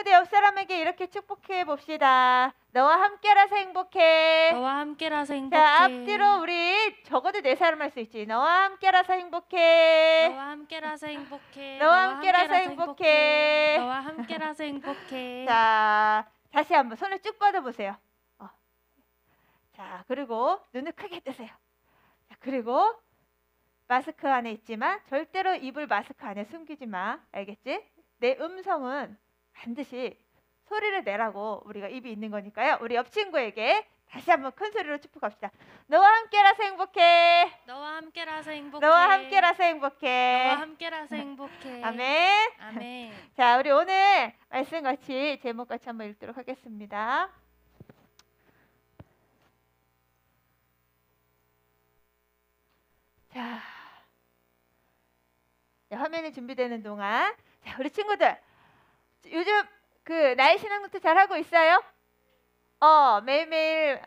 우리 옆 사람에게 이렇게 축복해 봅시다. 너와 함께라서 행복해. 너와 함께라서 행복해. 자, 앞뒤로 우리 적어도 네 사람 할 수 있지. 너와 함께라서 행복해. 너와 함께라서 행복해. 너와 함께라서 행복해. 너와 함께라서 행복해. 자, 다시 한번 손을 쭉 뻗어보세요. 자, 그리고 눈을 크게 뜨세요. 자, 그리고 마스크 안에 있지만 절대로 입을 마스크 안에 숨기지 마. 알겠지? 내 음성은 반드시 소리를 내라고 우리가 입이 있는 거니까요. 우리 옆 친구에게 다시 한번 큰 소리로 축복합시다. 너와 함께라서 행복해. 너와 함께라서 행복해. 너와 함께라서 행복해. 너와 함께라서 행복해. 아멘. 아멘. 자, 우리 오늘 말씀 같이 제목 같이 한번 읽도록 하겠습니다. 자, 화면이 준비되는 동안 자, 우리 친구들 요즘 그 나의 신앙 노트 잘 하고 있어요? 매일매일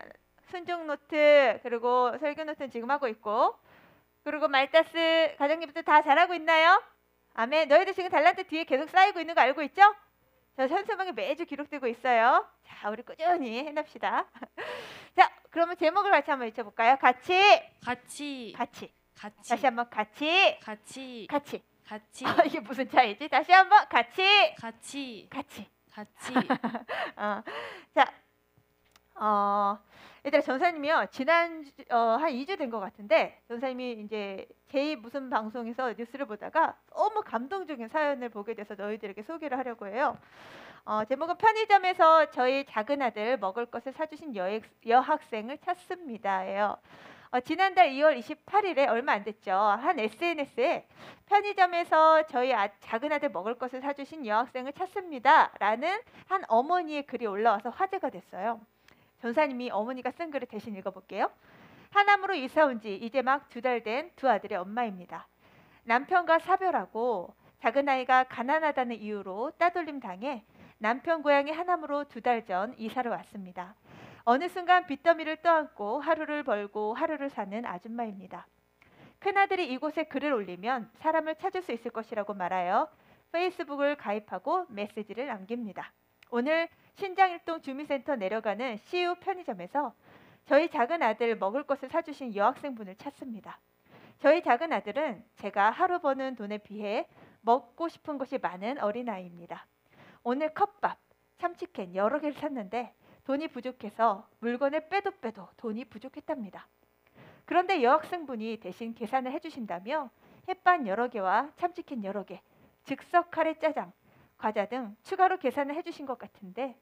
순종 노트 그리고 설교 노트는 지금 하고 있고 그리고 말다스 가정기부터 다 잘하고 있나요? 아멘. 너희들 지금 달란트 뒤에 계속 쌓이고 있는 거 알고 있죠? 저 현수막에 매주 기록되고 있어요. 자, 우리 꾸준히 해납시다. 자, 그러면 제목을 같이 한번 외쳐볼까요? 같이. 다시 한번 같이. 이게 무슨 차이지? 다시 한번 같이. 자, 얘들아 전사님이요 지난 한 2주 된 것 같은데 전사님이 이제 제 무슨 방송에서 뉴스를 보다가 너무 감동적인 사연을 보게 돼서 너희들에게 소개를 하려고 해요. 제목은 편의점에서 저희 작은 아들 먹을 것을 사주신 여학생을 찾습니다예요. 지난달 2월 28일에 얼마 안 됐죠. 한 SNS에 편의점에서 저희 작은 아들 먹을 것을 사주신 여학생을 찾습니다 라는 한 어머니의 글이 올라와서 화제가 됐어요. 전사님이 어머니가 쓴 글을 대신 읽어볼게요. 하남으로 이사 온 지 이제 막 2달 된 두 아들의 엄마입니다. 남편과 사별하고 작은 아이가 가난하다는 이유로 따돌림 당해 남편 고향이 하남으로 2달 전 이사를 왔습니다. 어느 순간 빚더미를 떠안고 하루를 벌고 하루를 사는 아줌마입니다. 큰아들이 이곳에 글을 올리면 사람을 찾을 수 있을 것이라고 말하여 페이스북을 가입하고 메시지를 남깁니다. 오늘 신장일동 주민센터 내려가는 CU 편의점에서 저희 작은 아들 먹을 것을 사주신 여학생분을 찾습니다. 저희 작은 아들은 제가 하루 버는 돈에 비해 먹고 싶은 것이 많은 어린아이입니다. 오늘 컵밥, 참치캔 여러 개를 샀는데 돈이 부족해서 물건을 빼도 돈이 부족했답니다. 그런데 여학생분이 대신 계산을 해주신다며 햇반 여러 개와 참치캔 여러 개, 즉석 카레 짜장, 과자 등 추가로 계산을 해주신 것 같은데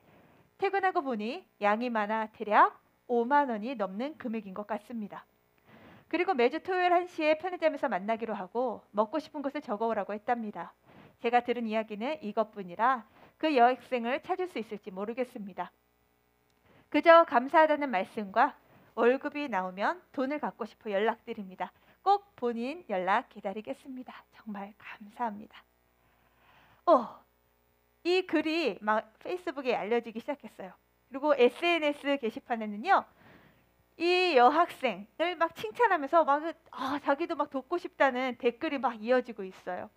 퇴근하고 보니 양이 많아 대략 5만 원이 넘는 금액인 것 같습니다. 그리고 매주 토요일 1시에 편의점에서 만나기로 하고 먹고 싶은 것을 적어오라고 했답니다. 제가 들은 이야기는 이것뿐이라 그 여학생을 찾을 수 있을지 모르겠습니다. 그저 감사하다는 말씀과 월급이 나오면 돈을 갖고 싶어 연락드립니다. 꼭 본인 연락 기다리겠습니다. 정말 감사합니다. 이 글이 막 페이스북에 알려지기 시작했어요. 그리고 SNS 게시판에는요. 이 여학생을 막 칭찬하면서 자기도 막 돕고 싶다는 댓글이 막 이어지고 있어요.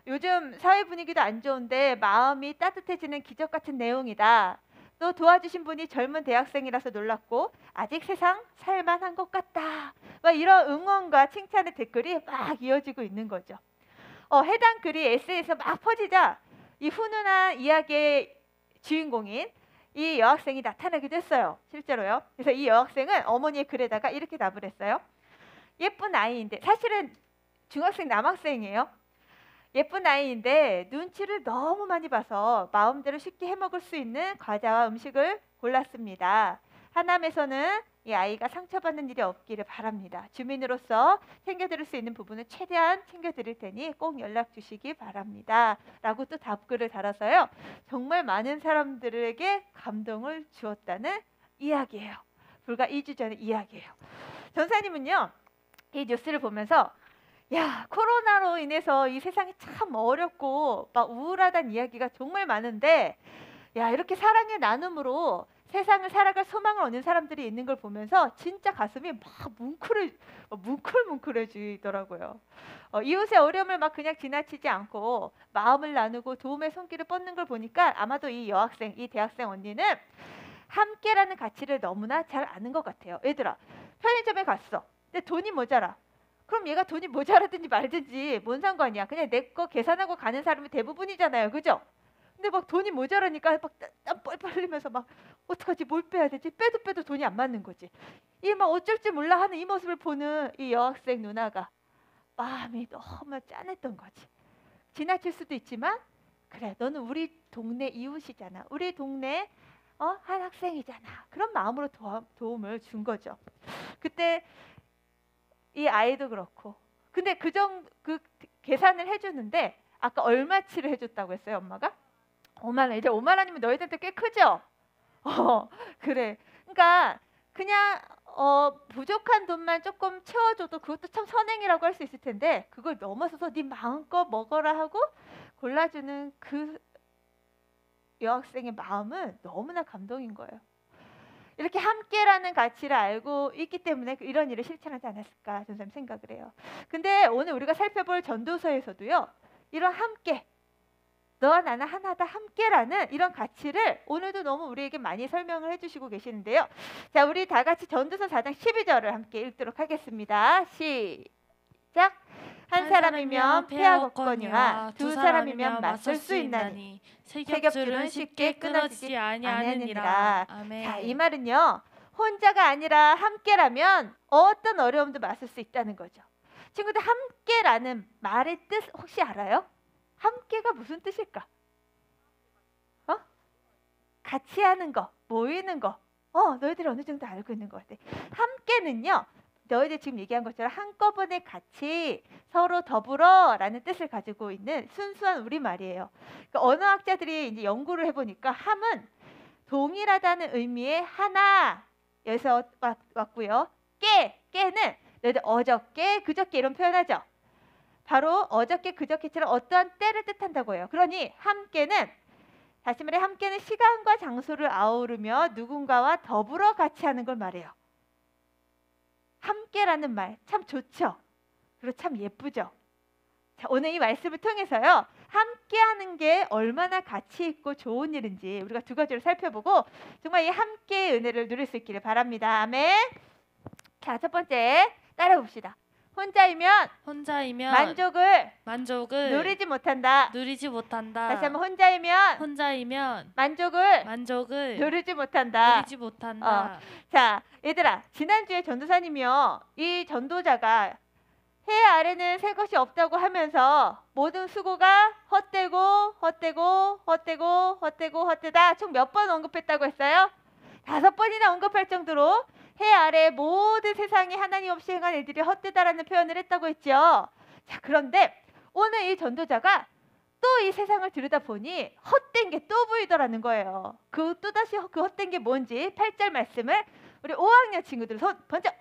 요즘 사회 분위기도 안 좋은데 마음이 따뜻해지는 기적 같은 내용이다. 또 도와주신 분이 젊은 대학생이라서 놀랐고 아직 세상 살만한 것 같다. 막 이런 응원과 칭찬의 댓글이 막 이어지고 있는 거죠. 해당 글이 SNS에서 막 퍼지자 이 훈훈한 이야기의 주인공인 이 여학생이 나타나기도 했어요. 실제로요. 그래서 이 여학생은 어머니의 글에다가 이렇게 답을 했어요. 예쁜 아이인데 사실은 중학생 남학생이에요. 예쁜 아이인데 눈치를 너무 많이 봐서 마음대로 쉽게 해먹을 수 있는 과자와 음식을 골랐습니다. 하남에서는 이 아이가 상처받는 일이 없기를 바랍니다. 주민으로서 챙겨드릴 수 있는 부분은 최대한 챙겨드릴 테니 꼭 연락 주시기 바랍니다. 라고 또 답글을 달아서요. 정말 많은 사람들에게 감동을 주었다는 이야기예요. 불과 2주 전의 이야기예요. 전사님은요. 이 뉴스를 보면서 코로나로 인해서 이 세상이 참 어렵고 막 우울하다는 이야기가 정말 많은데 이렇게 사랑의 나눔으로 세상을 살아갈 소망을 얻는 사람들이 있는 걸 보면서 진짜 가슴이 막 뭉클해지더라고요. 이웃의 어려움을 막 그냥 지나치지 않고 마음을 나누고 도움의 손길을 뻗는 걸 보니까 아마도 이 여학생, 이 대학생 언니는 함께라는 가치를 너무나 잘 아는 것 같아요. 얘들아, 편의점에 갔어. 근데 돈이 모자라. 그럼 얘가 돈이 모자라든지 말든지 뭔 상관이야. 그냥 내 거 계산하고 가는 사람이 대부분이잖아요. 그죠? 근데 막 돈이 모자라니까 막 땀 뻘뻘 흘리면서 막 어떡하지, 뭘 빼야 되지? 빼도 돈이 안 맞는 거지. 이 막 어쩔 줄 몰라 하는 이 모습을 보는 이 여학생 누나가 마음이 너무 짠했던 거지. 지나칠 수도 있지만 그래, 너는 우리 동네 이웃이잖아. 우리 동네 한 학생이잖아. 그런 마음으로 도움을 준 거죠. 그때 이 아이도 그렇고. 근데 그 계산을 해주는데 아까 얼마치를 해줬다고 했어요, 엄마가? 5만 원. 이제 5만 원이면 너희들한테 꽤 크죠? 그래. 그러니까 그냥 부족한 돈만 조금 채워줘도 그것도 참 선행이라고 할 수 있을 텐데 그걸 넘어서서 네 마음껏 먹어라 하고 골라주는 그 여학생의 마음은 너무나 감동인 거예요. 이렇게 함께라는 가치를 알고 있기 때문에 이런 일을 실천하지 않았을까 저는 생각을 해요. 근데 오늘 우리가 살펴볼 전도서에서도요. 이런 함께, 너와 나는 하나다 함께라는 이런 가치를 오늘도 너무 우리에게 많이 설명을 해주시고 계시는데요. 자, 우리 다 같이 전도서 4장 12절을 함께 읽도록 하겠습니다. 시작. 한 사람이면 패하겠거니와 두 사람이면 맞설 수 있나니 세겹줄은 쉽게 끊어지지 아니하느니라. 아멘. 자, 이 말은요. 혼자가 아니라 함께라면 어떤 어려움도 맞설 수 있다는 거죠. 친구들, 함께라는 말의 뜻 혹시 알아요? 함께가 무슨 뜻일까? 같이 하는 거, 모이는 거. 너희들이 어느 정도 알고 있는 것 같아. 함께는요. 너희들 지금 얘기한 것처럼 한꺼번에 같이 서로 더불어라는 뜻을 가지고 있는 순수한 우리말이에요. 그러니까 언어학자들이 이제 연구를 해보니까 함은 동일하다는 의미의 하나에서 왔고요. 깨는 너희들 어저께, 그저께 이런 표현하죠. 바로 어저께, 그저께처럼 어떠한 때를 뜻한다고 해요. 그러니 함께는, 다시 말해 함께는 시간과 장소를 아우르며 누군가와 더불어 같이 하는 걸 말해요. 함께라는 말 참 좋죠. 그리고 참 예쁘죠. 자, 오늘 이 말씀을 통해서요. 함께하는 게 얼마나 가치 있고 좋은 일인지 우리가 두 가지를 살펴보고 정말 이 함께의 은혜를 누릴 수 있기를 바랍니다. 아멘. 자, 첫 번째 따라 봅시다. 혼자이면 만족을 누리지 못한다. 다시 한번 혼자이면 만족을 누리지 못한다. 자, 얘들아, 지난주에 전도사님이요. 이 전도자가 해 아래는 새 것이 없다고 하면서 모든 수고가 헛되다. 총 몇 번 언급했다고 했어요? 5번이나 언급할 정도로 해 아래 모든 세상에 하나님 없이 행한 일들이 헛되다라는 표현을 했다고 했죠. 자, 그런데 오늘 이 전도자가 또 이 세상을 들여다보니 헛된 게 또 보이더라는 거예요. 또다시 그 헛된 게 뭔지 8절 말씀을 우리 5학년 친구들 번쩍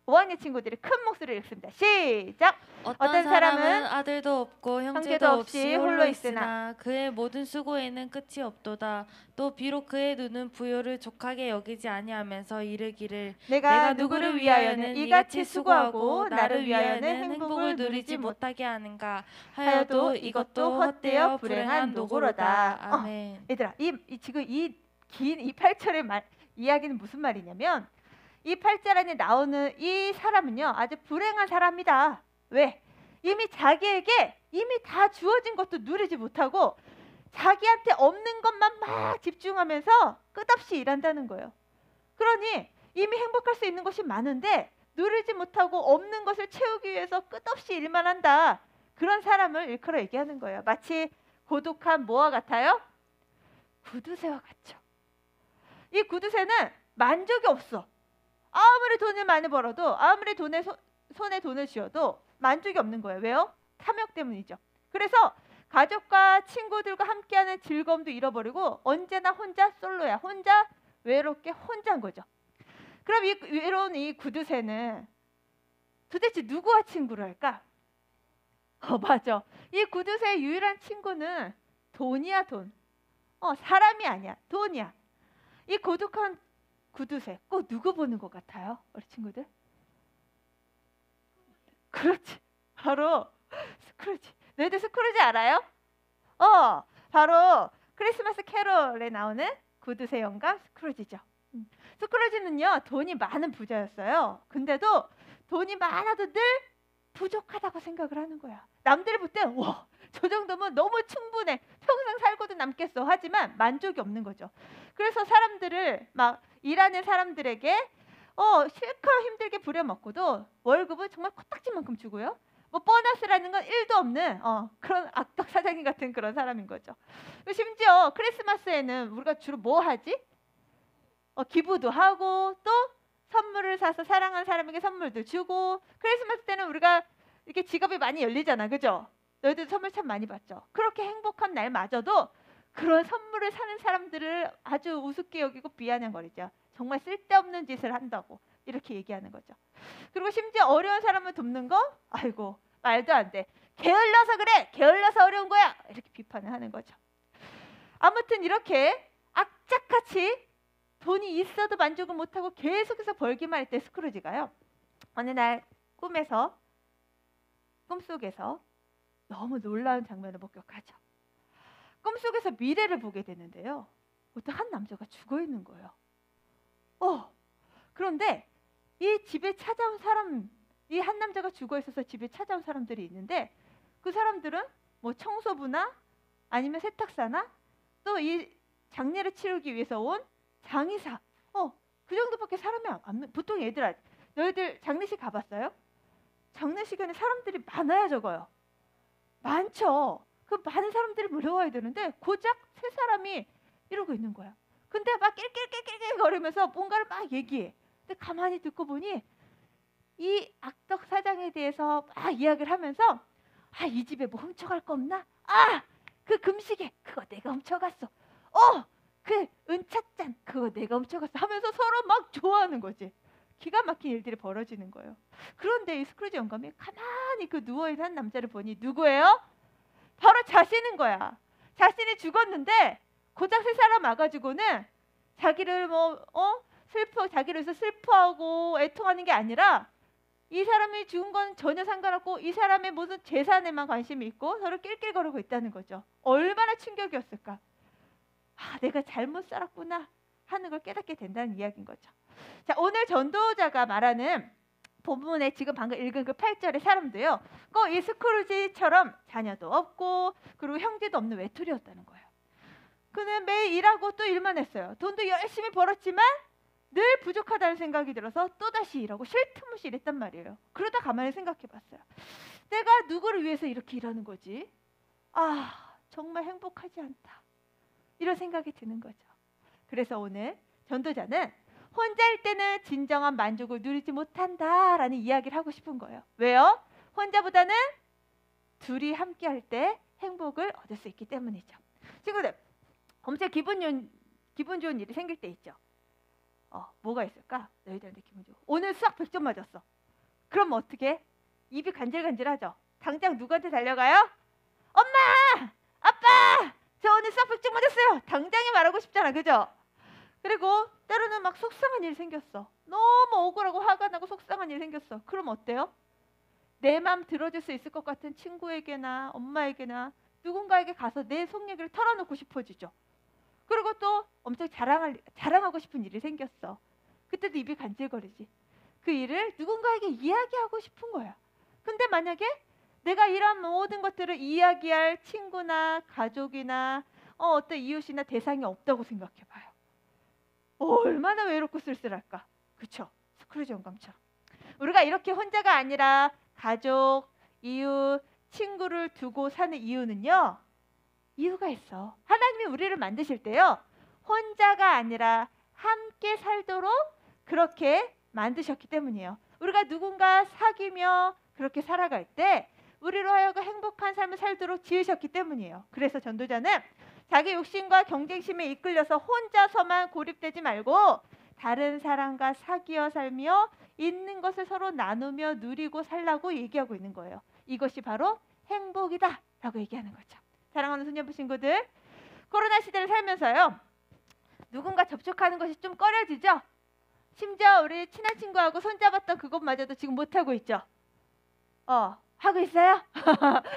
5학년 친구들이 큰 목소리를 읽습니다. 시작! 어떤 사람은 아들도 없고 형제도 없이 홀로 있으나 그의 모든 수고에는 끝이 없도다. 또 비록 그의 눈은 부요를 족하게 여기지 아니하면서 이르기를 내가 누구를 위하여는 이같이 수고하고 나를 위하여는 행복을 누리지 못하게 하는가 하여도 이것도 헛되어 불행한 노고로다. 아멘. 얘들아, 지금 이 긴 이 8절의 이야기는 무슨 말이냐면 이 8절 안에 나오는 이 사람은요, 아주 불행한 사람이다. 왜? 이미 자기에게 이미 다 주어진 것도 누리지 못하고 자기한테 없는 것만 막 집중하면서 끝없이 일한다는 거예요. 그러니 이미 행복할 수 있는 것이 많은데 누리지 못하고 없는 것을 채우기 위해서 끝없이 일만 한다. 그런 사람을 일컬어 얘기하는 거예요. 마치 고독한 뭐와 같아요? 구두쇠와 같죠. 이 구두쇠는 만족이 없어. 아무리 돈을 많이 벌어도 아무리 손에 돈을 쥐어도 만족이 없는 거예요. 왜요? 탐욕 때문이죠. 그래서 가족과 친구들과 함께하는 즐거움도 잃어버리고 언제나 혼자 솔로야. 혼자 외롭게 혼자인 거죠. 그럼 이 외로운 이 구두쇠는 도대체 누구와 친구를 할까? 맞아. 이 구두쇠의 유일한 친구는 돈이야, 돈. 사람이 아니야. 돈이야. 이 고독한 구두쇠 꼭 누구 보는 것 같아요? 우리 친구들? 그렇지. 바로 스크루지. 너희들 스크루지 알아요? 바로 크리스마스 캐롤에 나오는 구두쇠 영감 스크루지죠. 스크루지는요, 돈이 많은 부자였어요. 근데도 돈이 많아도 늘 부족하다고 생각을 하는 거야. 남들이 볼 때, 와, 저 정도면 너무 충분해. 평생 살고도 남겠어. 하지만 만족이 없는 거죠. 그래서 사람들을 막 일하는 사람들에게 실컷 힘들게 부려먹고도 월급은 정말 코딱지만큼 주고요. 뭐 보너스라는 건 1도 없는 그런 악덕 사장님 같은 그런 사람인 거죠. 심지어 크리스마스에는 우리가 주로 뭐 하지? 기부도 하고 또 선물을 사서 사랑하는 사람에게 선물도 주고, 크리스마스 때는 우리가 이렇게 지갑이 많이 열리잖아, 그죠? 너희들 선물 참 많이 받죠. 그렇게 행복한 날마저도 그런 선물을 사는 사람들을 아주 우습게 여기고 비아냥거리죠. 정말 쓸데없는 짓을 한다고 이렇게 얘기하는 거죠. 그리고 심지어 어려운 사람을 돕는 거, 아이고 말도 안 돼. 게을러서 그래. 게을러서 어려운 거야. 이렇게 비판을 하는 거죠. 아무튼 이렇게 악착같이 돈이 있어도 만족을 못하고 계속해서 벌기만 할 때 스크루지가요, 어느 날 꿈속에서 너무 놀라운 장면을 목격하죠. 꿈속에서 미래를 보게 되는데요, 어떤 한 남자가 죽어 있는 거예요. 그런데 이 집에 찾아온 사람, 이 한 남자가 죽어 있어서 집에 찾아온 사람들이 있는데, 그 사람들은 뭐 청소부나 아니면 세탁사나 또 이 장례를 치르기 위해서 온 장의사, 그 정도밖에 사람이 안. 보통 얘들아, 너희들 장례식 가봤어요? 장례식에는 사람들이 많아야 적어요? 많죠. 그 많은 사람들이 몰려와야 되는데 고작 3사람이 이러고 있는 거야. 근데 막 낄낄낄낄 거리면서 뭔가를 막 얘기해. 근데 가만히 듣고 보니 이 악덕 사장에 대해서 막 이야기를 하면서, 이 집에 뭐 훔쳐갈 거 없나? 그 금시계 그거 내가 훔쳐갔어. 그 은찻잔 그거 내가 훔쳐갔어 하면서 서로 막 좋아하는 거지. 기가 막힌 일들이 벌어지는 거예요. 그런데 이 스크루지 영감이 가만히 그 누워있는 한 남자를 보니 누구예요? 바로 자신인 거야. 자신이 죽었는데 고작 3사람 와가지고는 자기를 자기를 위해서 슬퍼하고 애통하는 게 아니라, 이 사람이 죽은 건 전혀 상관없고 이 사람의 모든 재산에만 관심이 있고 서로 낄낄거리고 있다는 거죠. 얼마나 충격이었을까. 내가 잘못 살았구나 하는 걸 깨닫게 된다는 이야기인 거죠. 자, 오늘 전도자가 말하는 본문에 지금 방금 읽은 그 8절의 사람도요, 꼭 이 스크루지처럼 자녀도 없고 그리고 형제도 없는 외톨이였다는 거예요. 그는 매일 일하고 또 일만 했어요. 돈도 열심히 벌었지만 늘 부족하다는 생각이 들어서 또다시 일하고 쉴 틈 없이 일했단 말이에요. 그러다 가만히 생각해 봤어요. 내가 누구를 위해서 이렇게 일하는 거지? 정말 행복하지 않다. 이런 생각이 드는 거죠. 그래서 오늘 전도자는 혼자일 때는 진정한 만족을 누리지 못한다라는 이야기를 하고 싶은 거예요. 왜요? 혼자보다는 둘이 함께 할 때 행복을 얻을 수 있기 때문이죠. 친구들, 엄청 기분 좋은 일이 생길 때 있죠. 뭐가 있을까? 너희들한테 기분 좋고, 오늘 수학 100점 맞았어. 그럼 어떻게? 입이 간질간질하죠. 당장 누구한테 달려가요? 엄마! 아빠! 저 오늘 수학 100점 맞았어요. 당장에 말하고 싶잖아, 그죠? 그리고 때로는 막 속상한 일이 생겼어. 너무 억울하고 화가 나고 속상한 일이 생겼어. 그럼 어때요? 내 마음 들어줄 수 있을 것 같은 친구에게나 엄마에게나 누군가에게 가서 내 속 얘기를 털어놓고 싶어지죠. 그리고 또 엄청 자랑하고 싶은 일이 생겼어. 그때도 입이 간질거리지. 그 일을 누군가에게 이야기하고 싶은 거야. 근데 만약에 내가 이런 모든 것들을 이야기할 친구나 가족이나 어떤 이웃이나 대상이 없다고 생각해봐요. 얼마나 외롭고 쓸쓸할까. 그쵸? 스크루지 영감처럼. 우리가 이렇게 혼자가 아니라 가족, 이웃, 친구를 두고 사는 이유는요, 이유가 있어. 하나님이 우리를 만드실 때요, 혼자가 아니라 함께 살도록 그렇게 만드셨기 때문이에요. 우리가 누군가 사귀며 그렇게 살아갈 때 우리로 하여금 행복한 삶을 살도록 지으셨기 때문이에요. 그래서 전도자는 자기 욕심과 경쟁심에 이끌려서 혼자서만 고립되지 말고 다른 사람과 사귀어 살며 있는 것을 서로 나누며 누리고 살라고 얘기하고 있는 거예요. 이것이 바로 행복이다 라고 얘기하는 거죠. 사랑하는 소녀부 친구들, 코로나 시대를 살면서요, 누군가 접촉하는 것이 좀 꺼려지죠? 심지어 우리 친한 친구하고 손잡았던 그것마저도 지금 못하고 있죠? 하고 있어요?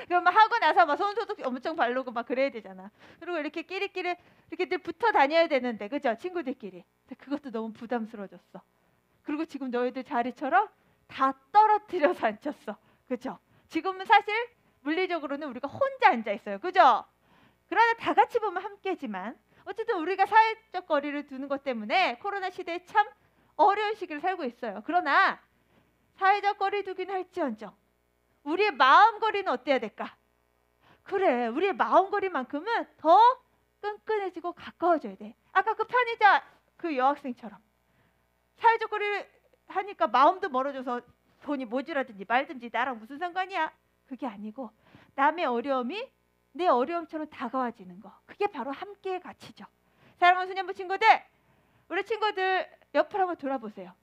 그럼 막 하고 나서 막 손소독 엄청 바르고 막 그래야 되잖아. 그리고 이렇게 끼리끼리 이렇게 늘 붙어 다녀야 되는데, 그죠? 친구들끼리. 근데 그것도 너무 부담스러워졌어. 그리고 지금 너희들 자리처럼 다 떨어뜨려서 앉혔어. 그죠? 지금은 사실 물리적으로는 우리가 혼자 앉아 있어요. 그죠? 그러나 다 같이 보면 함께지만 어쨌든 우리가 사회적 거리를 두는 것 때문에 코로나 시대에 참 어려운 시기를 살고 있어요. 그러나 사회적 거리 두기는 할지언정 우리의 마음 거리는 어때야 될까? 그래, 우리의 마음 거리만큼은 더 끈끈해지고 가까워져야 돼. 아까 그 편의점 그 여학생처럼 사회적 거리를 하니까 마음도 멀어져서 돈이 모자라든지 말든지 나랑 무슨 상관이야? 그게 아니고 남의 어려움이 내 어려움처럼 다가와지는 거. 그게 바로 함께의 가치죠. 사랑하는 소년부 친구들, 우리 친구들 옆을 한번 돌아보세요.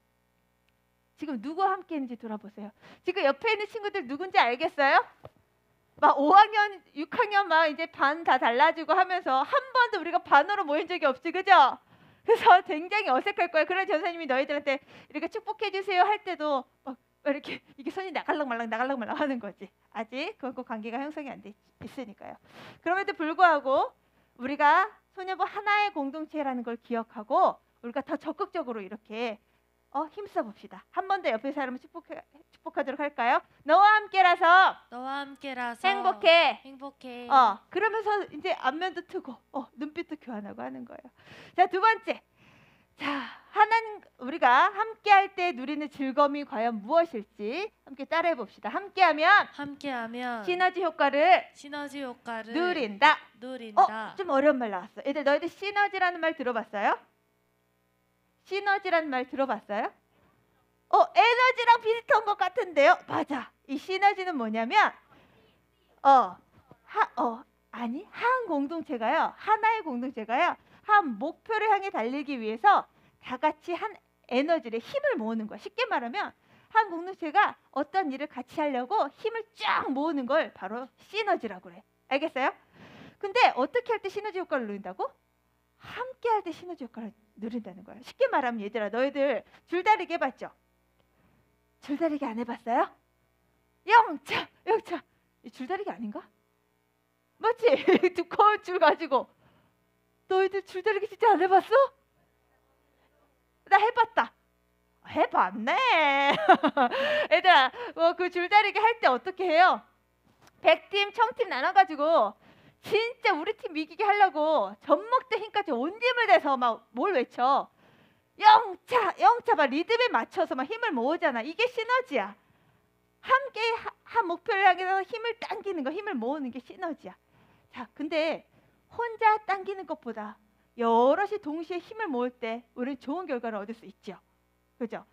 지금 누구와 함께 있는지 돌아보세요. 지금 옆에 있는 친구들 누군지 알겠어요? 막 5학년, 6학년 막 이제 반 다 달라지고 하면서 한 번도 우리가 반으로 모인 적이 없지, 그죠? 그래서 굉장히 어색할 거예요. 그래서 전사님이 너희들한테 이렇게 축복해 주세요 할 때도 막 이렇게 이게 손이 나갈락말락 하는 거지. 아직 그거 관계가 형성이 안 돼 있으니까요. 그럼에도 불구하고 우리가 소녀부 하나의 공동체라는 걸 기억하고 우리가 더 적극적으로 이렇게 힘써 봅시다. 한 번 더 옆에 사람을 축복하도록 할까요? 너와 함께라서 행복해. 그러면서 이제 안면도 트고 눈빛도 교환하고 하는 거예요. 자, 두 번째. 자, 하나님 우리가 함께할 때 누리는 즐거움이 과연 무엇일지 함께 따라해 봅시다. 함께하면 시너지 효과를 누린다. 좀 어려운 말 나왔어. 애들 너희들 시너지라는 말 들어봤어요? 시너지라는 말 들어봤어요? 에너지랑 비슷한 것 같은데요? 맞아. 이 시너지는 뭐냐면 한 공동체가요. 하나의 공동체가요. 한 목표를 향해 달리기 위해서 다 같이 한 에너지를 힘을 모으는 거야. 쉽게 말하면 한 공동체가 어떤 일을 같이 하려고 힘을 쫙 모으는 걸 바로 시너지라고 그래. 알겠어요? 근데 어떻게 할 때 시너지 효과를 누린다고? 함께 할 때 시너지 효과를 누린다는 거야. 쉽게 말하면 얘들아, 너희들 줄다리기 해봤죠? 줄다리기 안 해봤어요? 영차 이 줄다리기 아닌가? 맞지? 두꺼운 줄 가지고 너희들 줄다리기 진짜 안 해봤어? 나 해봤다. 해봤네. 얘들아, 그 줄다리기 할 때 어떻게 해요? 100팀, 1000팀 나눠가지고 진짜 우리 팀 이기게 하려고 젖먹대 힘까지 온 힘을 내서 막 뭘 외쳐. 영차 막 리듬에 맞춰서 막 힘을 모으잖아. 이게 시너지야. 함께 한 목표를 향해서 힘을 당기는 거, 힘을 모으는 게 시너지야. 자, 근데 혼자 당기는 것보다 여럿이 동시에 힘을 모을 때 우리는 좋은 결과를 얻을 수 있죠. 그죠?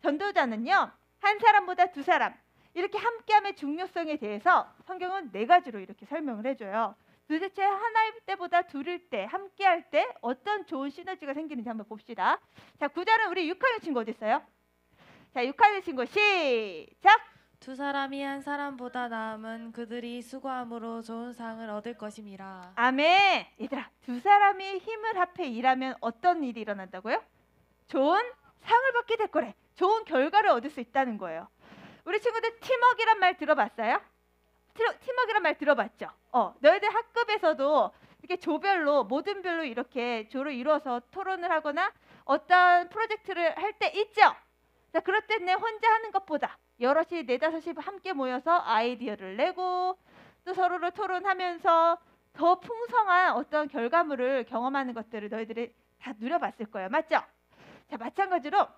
전도자는요, 한 사람보다 두 사람 이렇게 함께함의 중요성에 대해서 성경은 4가지로 이렇게 설명을 해줘요. 도대체 하나일 때보다 둘일 때, 함께할 때 어떤 좋은 시너지가 생기는지 한번 봅시다. 자, 9절은 우리 6학년 친구 어디 있어요? 자, 6학년 친구 시작! 두 사람이 한 사람보다 나음은 그들이 수고함으로 좋은 상을 얻을 것임이라. 아멘. 얘들아, 두 사람이 힘을 합해 일하면 어떤 일이 일어난다고요? 좋은 상을 받게 될 거래. 좋은 결과를 얻을 수 있다는 거예요. 우리 친구들 팀워크란 말 들어봤어요? 팀워크란 말 들어봤죠? 너희들 학급에서도 이렇게 조별로 모든 별로 이렇게 조를 이루어서 토론을 하거나 어떤 프로젝트를 할 때 있죠? 자, 그럴 때 내 혼자 하는 것보다 여럿이 4-5이 함께 모여서 아이디어를 내고 또 서로를 토론하면서 더 풍성한 어떤 결과물을 경험하는 것들을 너희들이 다 누려봤을 거예요. 맞죠? 자, 마찬가지로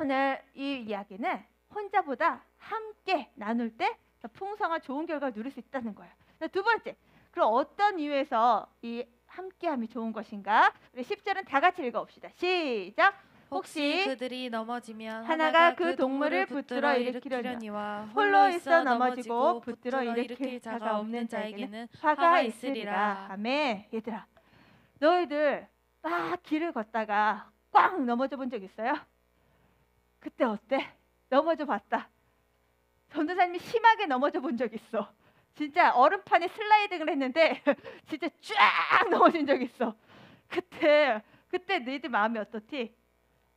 오늘 이 이야기는 혼자보다 함께 나눌 때 더 풍성한 좋은 결과를 누릴 수 있다는 거예요. 자, 두 번째, 그럼 어떤 이유에서 이 함께함이 좋은 것인가? 우리 10절은 다 같이 읽어봅시다. 시작! 혹시 그들이 넘어지면 하나가 그 동물을 붙들어 일으키려니와 홀로 있어 넘어지고 붙들어 일으킬 자가 없는 자에게는 화가 있으리라. 아멘. 얘들아, 너희들 막 길을 걷다가 꽝 넘어져 본 적 있어요? 그때 어때? 넘어져 봤다. 전도사님이 심하게 넘어져 본 적 있어. 진짜 얼음판에 슬라이딩을 했는데 진짜 쫙 넘어진 적 있어. 그때 그때 너희들 마음이 어떻지?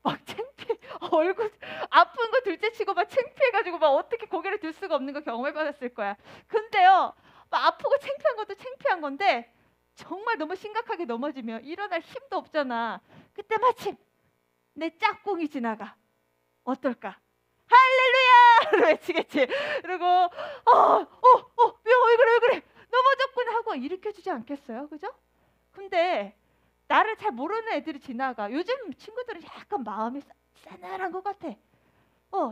막 창피해. 얼굴 아픈 거 둘째치고 막 창피해가지고 막 어떻게 고개를 들 수가 없는 거 경험해봤을 거야. 근데요, 막 아프고 창피한 것도 창피한 건데 정말 너무 심각하게 넘어지면 일어날 힘도 없잖아. 그때 마침 내 짝꿍이 지나가. 어떨까? 할렐루야! 외치겠지. 그리고 왜 그래? 넘어졌구나 하고 일으켜주지 않겠어요? 그죠? 근데 나를 잘 모르는 애들이 지나가. 요즘 친구들은 약간 마음이 싸늘한 것 같아.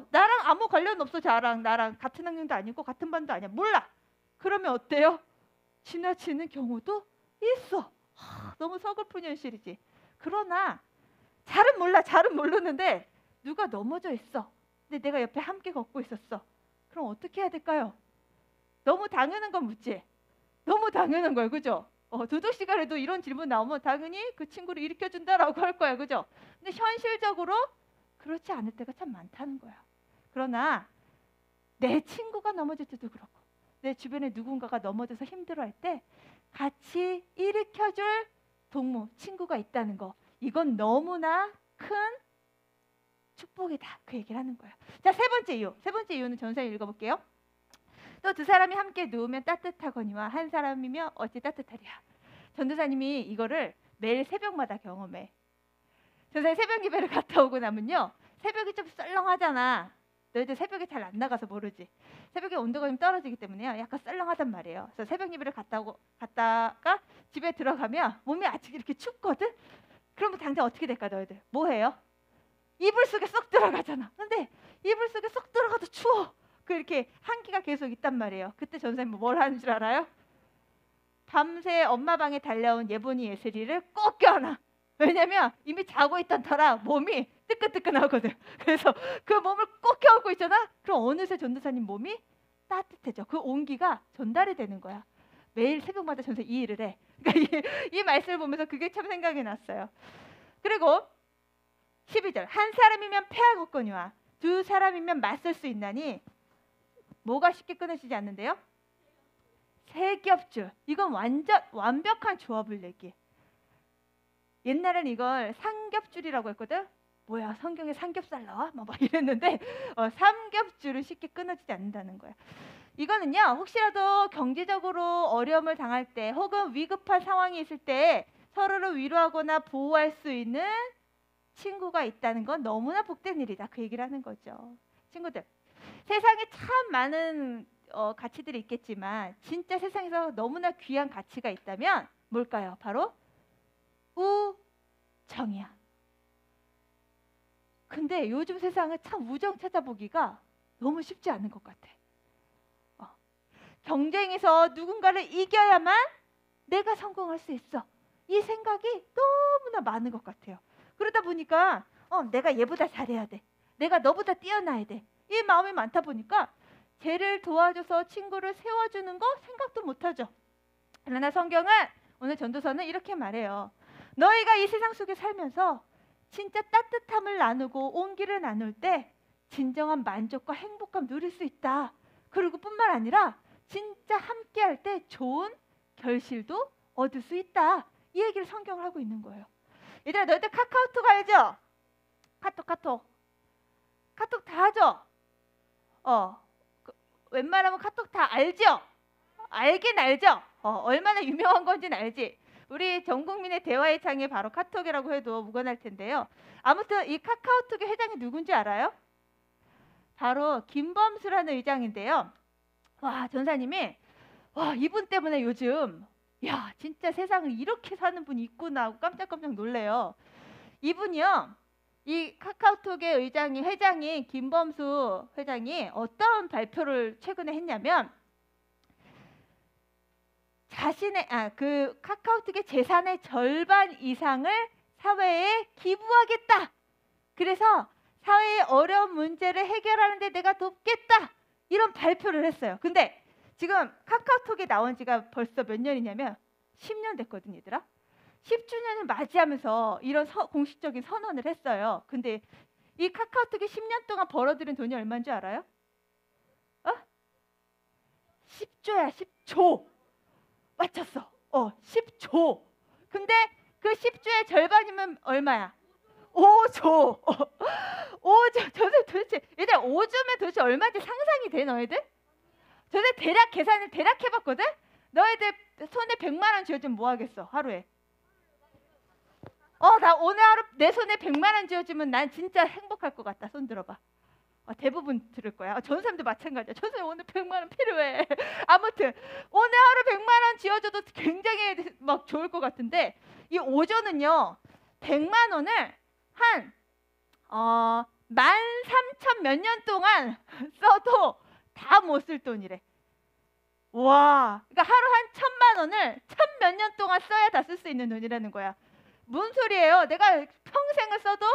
나랑 아무 관련 없어. 나랑 같은 학년도 아니고 같은 반도 아니야. 몰라. 그러면 어때요? 지나치는 경우도 있어. 너무 서글픈 현실이지. 그러나 잘은 모르는데 누가 넘어져 있어. 근데 내가 옆에 함께 걷고 있었어. 그럼 어떻게 해야 될까요? 너무 당연한 건 묻지. 너무 당연한 거예요. 그죠? 도덕 시간에도 이런 질문 나오면 당연히 그 친구를 일으켜준다라고 할 거야. 그죠? 근데 현실적으로 그렇지 않을 때가 참 많다는 거야. 그러나 내 친구가 넘어질 때도 그렇고 내 주변에 누군가가 넘어져서 힘들어할 때 같이 일으켜줄 동무, 친구가 있다는 거. 이건 너무나 큰 축복이다. 그 얘기를 하는 거야. 자, 세 번째 이유는 전사님 읽어볼게요. 또 두 사람이 함께 누우면 따뜻하거니와 한 사람이면 어찌 따뜻하랴. 전도사님이 이거를 매일 새벽마다 경험해. 전사님 새벽 예배를 갔다 오고 나면요, 새벽이 좀 썰렁하잖아. 너희들 새벽에 잘 안 나가서 모르지. 새벽에 온도가 좀 떨어지기 때문에요, 약간 썰렁하단 말이에요. 그래서 새벽 예배를 갔다가 집에 들어가면 몸이 아직 이렇게 춥거든. 그러면 당장 어떻게 될까? 너희들 뭐 해요? 이불 속에 쏙 들어가잖아. 근데 이불 속에 쏙 들어가도 추워. 이렇게 한기가 계속 있단 말이에요. 그때 전사님 뭘 하는 줄 알아요? 밤새 엄마 방에 달려온 예본이 예슬이를 꼭 껴안아. 왜냐면 이미 자고 있던 터라 몸이 뜨끈뜨끈하거든. 그래서 그 몸을 꼭 껴안고 있잖아. 그럼 어느새 전도사님 몸이 따뜻해져. 그 온기가 전달이 되는 거야. 매일 새벽마다 전사 이 일을 해. 그러니까 이 말씀을 보면서 그게 참 생각이 났어요. 그리고 12절, 한 사람이면 패하겠거니와 두 사람이면 맞설 수 있나니 뭐가 쉽게 끊어지지 않는데요? 세겹줄. 이건 완전 완벽한 조합을 얘기해. 옛날엔 이걸 삼겹줄이라고 했거든. 뭐야, 성경에 삼겹살 나와? 막 이랬는데 삼겹줄은 쉽게 끊어지지 않는다는 거야. 이거는요, 혹시라도 경제적으로 어려움을 당할 때 혹은 위급한 상황이 있을 때 서로를 위로하거나 보호할 수 있는 친구가 있다는 건 너무나 복된 일이다. 그 얘기를 하는 거죠. 친구들, 세상에 참 많은 가치들이 있겠지만 진짜 세상에서 너무나 귀한 가치가 있다면 뭘까요? 바로 우정이야. 근데 요즘 세상은 참 우정 찾아보기가 너무 쉽지 않은 것 같아. 경쟁에서 누군가를 이겨야만 내가 성공할 수 있어. 이 생각이 너무나 많은 것 같아요. 그러다 보니까 내가 얘보다 잘해야 돼. 내가 너보다 뛰어나야 돼. 이 마음이 많다 보니까 쟤를 도와줘서 친구를 세워주는 거 생각도 못하죠. 그러나 성경은, 오늘 전도서는 이렇게 말해요. 너희가 이 세상 속에 살면서 진짜 따뜻함을 나누고 온기를 나눌 때 진정한 만족과 행복감 누릴 수 있다. 그리고 뿐만 아니라 진짜 함께 할 때 좋은 결실도 얻을 수 있다. 이 얘기를 성경을 하고 있는 거예요. 얘들아, 너희들 카카오톡 알죠? 카톡 다 하죠? 웬만하면 카톡 다 알죠? 알긴 알죠? 얼마나 유명한 건지는 알지? 우리 전 국민의 대화의 창이 바로 카톡이라고 해도 무관할 텐데요. 아무튼 이 카카오톡의 회장이 누군지 알아요? 바로 김범수라는 의장인데요. 와, 전사님이 이분 때문에 요즘 진짜 세상을 이렇게 사는 분이 있구나 하고 깜짝깜짝 놀래요. 이분이요, 이 카카오톡의 회장인 김범수 회장이 어떤 발표를 최근에 했냐면, 자신의 그 카카오톡의 재산의 절반 이상을 사회에 기부하겠다. 그래서 사회의 어려운 문제를 해결하는 데 내가 돕겠다. 이런 발표를 했어요. 근데 지금 카카오톡이 나온 지가 벌써 몇 년이냐면 10년 됐거든요, 얘들아. 10주년을 맞이하면서 이런 공식적인 선언을 했어요. 근데 이 카카오톡이 10년 동안 벌어들인 돈이 얼마인 줄 알아요? 10조야, 10조. 맞췄어. 10조. 근데 그 10조의 절반이면 얼마야? 5조. 5조. 저들 도대체 얘들 5조면 도대체 얼마인지 상상이 돼 너희들? 저들 대략 계산을 대략 해봤거든? 너희들 손에 100만 원 쥐어주면 뭐 하겠어 하루에? 나 오늘 하루 내 손에 100만 원 쥐어주면 난 진짜 행복할 것 같다. 손 들어봐. 대부분 들을 거야. 전 사람도 마찬가지야. 전 사람 오늘 100만 원 필요해. 아무튼 오늘 하루 100만 원 쥐어줘도 굉장히 막 좋을 것 같은데 이 5조는요 100만 원을 한 13,000 몇 년 동안 써도 다 못 쓸 돈이래. 와, 그러니까 하루 한 1,000만 원을 1,000 몇 년 동안 써야 다 쓸 수 있는 돈이라는 거야. 무슨 소리예요? 내가 평생을 써도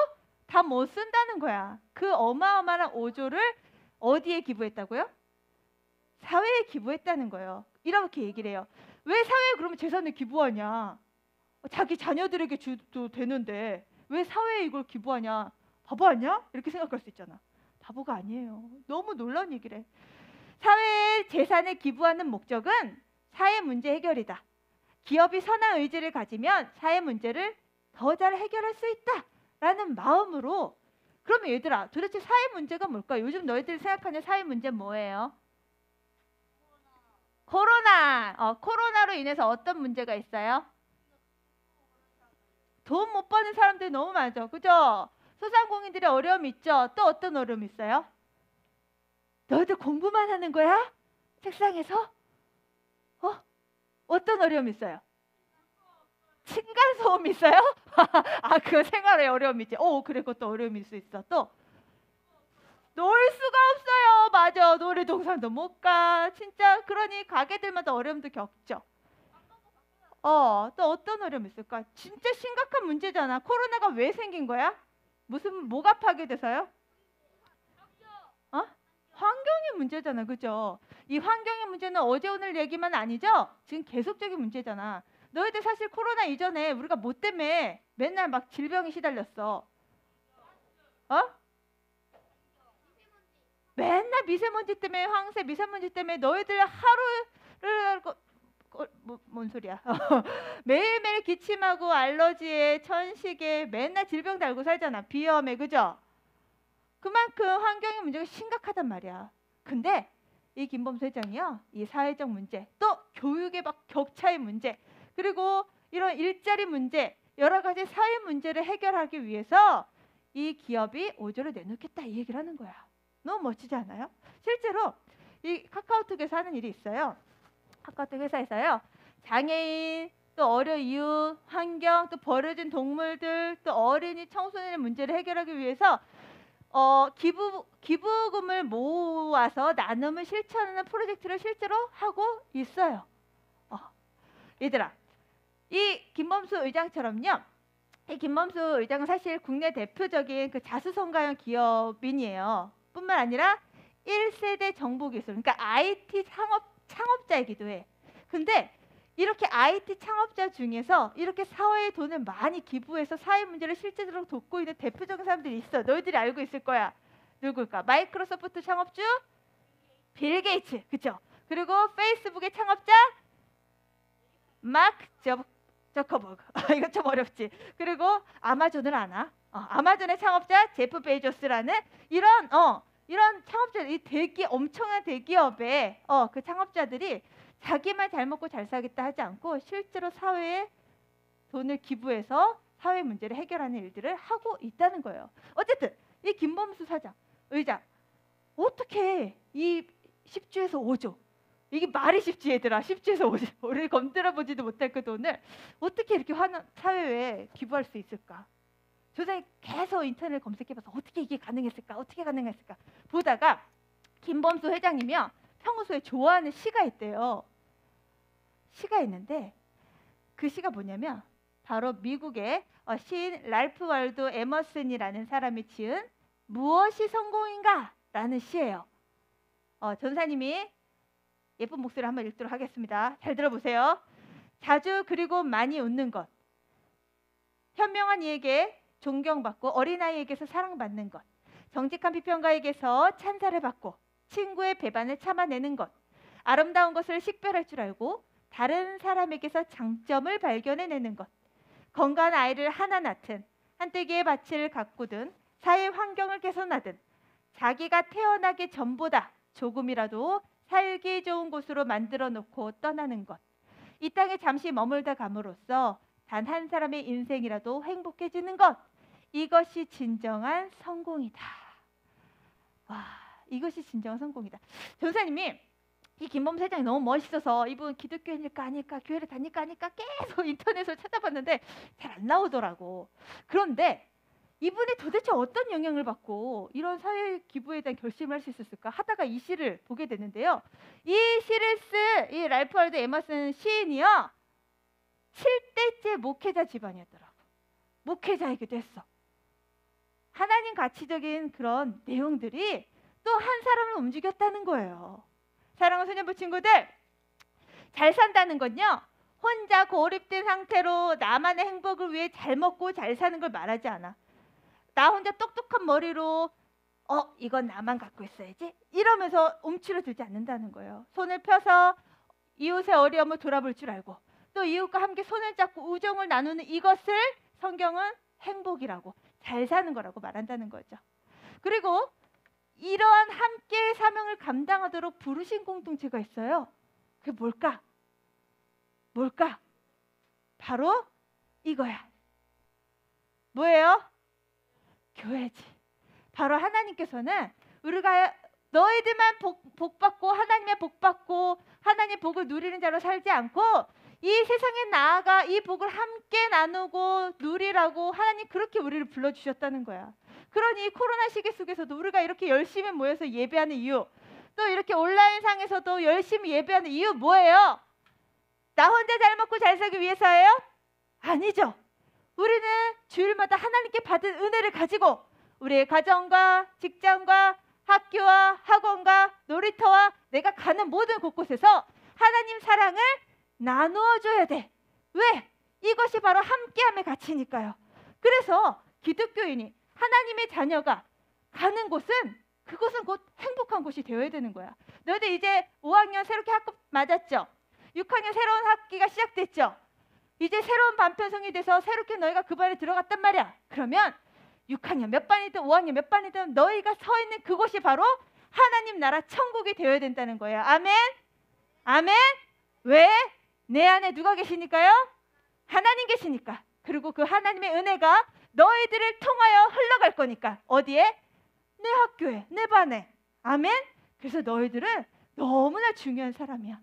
다 못 쓴다는 거야. 그 어마어마한 5조를 어디에 기부했다고요? 사회에 기부했다는 거예요. 이렇게 얘기를 해요. 왜 사회에 그러면 재산을 기부하냐? 자기 자녀들에게 줘도 되는데 왜 사회에 이걸 기부하냐? 바보 아니야? 이렇게 생각할 수 있잖아. 바보가 아니에요. 너무 놀라운 얘기를 해. 사회에 재산을 기부하는 목적은 사회 문제 해결이다. 기업이 선한 의지를 가지면 사회 문제를 더 잘 해결할 수 있다라는 마음으로. 그러면 얘들아 도대체 사회 문제가 뭘까? 요즘 너희들이 생각하는 사회 문제는 뭐예요? 코로나. 코로나로 인해서 어떤 문제가 있어요? 돈 못 버는 사람들이 너무 많죠. 그죠? 소상공인들의 어려움이 있죠. 또 어떤 어려움이 있어요? 너희들 공부만 하는 거야? 책상에서? 어떤 어려움이 있어요? 층간소음이 있어요? 그 생활에 어려움이 있지. 그래 그것도 어려움일 수 있어. 또 놀 수가 없어요. 맞아. 놀이동산도 못 가. 진짜 그러니 가게들마다 어려움도 겪죠. 또 어떤 어려움이 있을까? 진짜 심각한 문제잖아. 코로나가 왜 생긴 거야? 뭐가 파괴돼서요? 환경의 문제잖아. 그죠? 이 환경의 문제는 어제 오늘 얘기만 아니죠? 지금 계속적인 문제잖아. 너희들 사실 코로나 이전에 우리가 뭐 때문에 맨날 막 질병에 시달렸어? 맨날 미세먼지 때문에, 황새 미세먼지 때문에 너희들 하루를 뭔 소리야? 매일매일 기침하고 알러지에 천식에 맨날 질병 달고 살잖아. 비염에. 그죠? 그만큼 환경의 문제가 심각하단 말이야. 근데 이 김범수 회장이요, 이 사회적 문제, 또 교육의 막 격차의 문제, 그리고 이런 일자리 문제, 여러 가지 사회 문제를 해결하기 위해서 이 기업이 5조를 내놓겠다 이 얘기를 하는 거야. 너무 멋지지 않아요? 실제로 이 카카오톡에서 하는 일이 있어요. 카카오톡 회사에서요, 장애인, 또 어려 이웃, 환경, 또 버려진 동물들, 또 어린이, 청소년의 문제를 해결하기 위해서 기부금을 모아서 나눔을 실천하는 프로젝트를 실제로 하고 있어요. 얘들아, 이 김범수 의장처럼요, 이 김범수 의장은 사실 국내 대표적인 그 자수성가형 기업인이에요. 뿐만 아니라 1세대 정보기술, 그러니까 IT 창업자이기도 해. 근데 이렇게 IT 창업자 중에서 이렇게 사회에 돈을 많이 기부해서 사회 문제를 실제로 돕고 있는 대표적인 사람들이 있어. 너희들이 알고 있을 거야. 누굴까? 마이크로소프트 창업주 빌 게이츠, 그쵸? 그리고 페이스북의 창업자 마크 저커버그. 이거 좀 어렵지. 그리고 아마존을 아나? 아마존의 창업자 제프 베이조스라는 이런 창업자들, 이 엄청난 대기업의 그 창업자들이 자기만 잘 먹고 잘 살겠다 하지 않고 실제로 사회에 돈을 기부해서 사회 문제를 해결하는 일들을 하고 있다는 거예요. 어쨌든 이 김범수 의장 어떻게 이 10조에서 5조, 이게 말이 쉽지 얘들아. 10조에서 5조, 우리 건드려보지도 못할 그 돈을 어떻게 이렇게 사회에 기부할 수 있을까? 조선이 계속 인터넷 검색해봐서 어떻게 이게 가능했을까? 보다가 김범수 회장님이요, 평소에 좋아하는 시가 있대요. 시가 있는데 그 시가 뭐냐면 바로 미국의 시인 랄프 월도 에머슨이라는 사람이 지은 무엇이 성공인가? 라는 시예요. 전사님이 예쁜 목소리를 한번 읽도록 하겠습니다. 잘 들어보세요. 자주 그리고 많이 웃는 것, 현명한 이에게 존경받고 어린아이에게서 사랑받는 것, 정직한 비평가에게서 찬사를 받고 친구의 배반을 참아내는 것, 아름다운 것을 식별할 줄 알고 다른 사람에게서 장점을 발견해내는 것, 건강한 아이를 하나 낳든, 한떼기의 밭을 가꾸든, 사회 환경을 개선하든, 자기가 태어나기 전보다 조금이라도 살기 좋은 곳으로 만들어 놓고 떠나는 것. 이 땅에 잠시 머물다 감으로써 단 한 사람의 인생이라도 행복해지는 것. 이것이 진정한 성공이다. 와, 이것이 진정한 성공이다. 전사님이 이 김범수 회장이 너무 멋있어서 이분 기독교인일까 아닐까 교회를 다닐까 아닐까 계속 인터넷으로 찾아봤는데 잘 안 나오더라고. 그런데 이분이 도대체 어떤 영향을 받고 이런 사회 기부에 대한 결심을 할 수 있었을까 하다가 이 시를 보게 됐는데요. 이 시를 쓴 이 랄프 월도 에머슨 시인이요, 7대째 목회자 집안이었더라고. 목회자이기도 했어. 하나님 가치적인 그런 내용들이 또 한 사람을 움직였다는 거예요. 사랑하는 소년부 친구들, 잘 산다는 건요, 혼자 고립된 상태로 나만의 행복을 위해 잘 먹고 잘 사는 걸 말하지 않아. 나 혼자 똑똑한 머리로 이건 나만 갖고 있어야지 이러면서 움츠러들지 않는다는 거예요. 손을 펴서 이웃의 어려움을 돌아볼 줄 알고, 또 이웃과 함께 손을 잡고 우정을 나누는 이것을 성경은 행복이라고, 잘 사는 거라고 말한다는 거죠. 그리고 이러한 함께 사명을 감당하도록 부르신 공동체가 있어요. 그게 뭘까? 뭘까? 바로 이거야. 뭐예요? 교회지. 바로 하나님께서는 우리가 너희들만 복 받고 하나님의 복 받고 하나님의 복을 누리는 자로 살지 않고 이 세상에 나아가 이 복을 함께 나누고 누리라고 하나님 그렇게 우리를 불러주셨다는 거야. 그러니 코로나 시기 속에서도 우리가 이렇게 열심히 모여서 예배하는 이유, 또 이렇게 온라인상에서도 열심히 예배하는 이유 뭐예요? 나 혼자 잘 먹고 잘 살기 위해서예요? 아니죠. 우리는 주일마다 하나님께 받은 은혜를 가지고 우리의 가정과 직장과 학교와 학원과 놀이터와 내가 가는 모든 곳곳에서 하나님 사랑을 나누어 줘야 돼. 왜? 이것이 바로 함께함의 가치니까요. 그래서 기독교인이 하나님의 자녀가 가는 곳은 그곳은 곧 행복한 곳이 되어야 되는 거야. 너희들 이제 5학년 새롭게 학급 맞았죠? 6학년 새로운 학기가 시작됐죠? 이제 새로운 반편성이 돼서 새롭게 너희가 그 반에 들어갔단 말이야. 그러면 6학년 몇 반이든 5학년 몇 반이든 너희가 서 있는 그곳이 바로 하나님 나라 천국이 되어야 된다는 거예요. 아멘? 아멘? 왜? 내 안에 누가 계시니까요? 하나님 계시니까. 그리고 그 하나님의 은혜가 너희들을 통하여 흘러갈 거니까. 어디에? 내 학교에, 내 반에. 아멘? 그래서 너희들은 너무나 중요한 사람이야.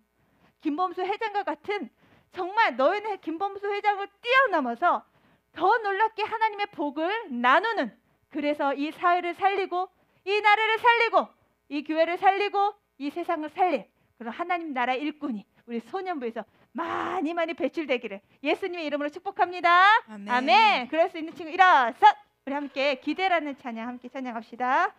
김범수 회장과 같은, 정말 너희는 김범수 회장을 뛰어넘어서 더 놀랍게 하나님의 복을 나누는, 그래서 이 사회를 살리고 이 나라를 살리고 이 교회를 살리고 이 세상을 살릴 그런 하나님 나라 일꾼이 우리 소년부에서 많이 배출되기를 예수님의 이름으로 축복합니다. 아멘. 아멘. 그럴 수 있는 친구 일어서 우리 함께 기대라는 찬양 함께 찬양합시다.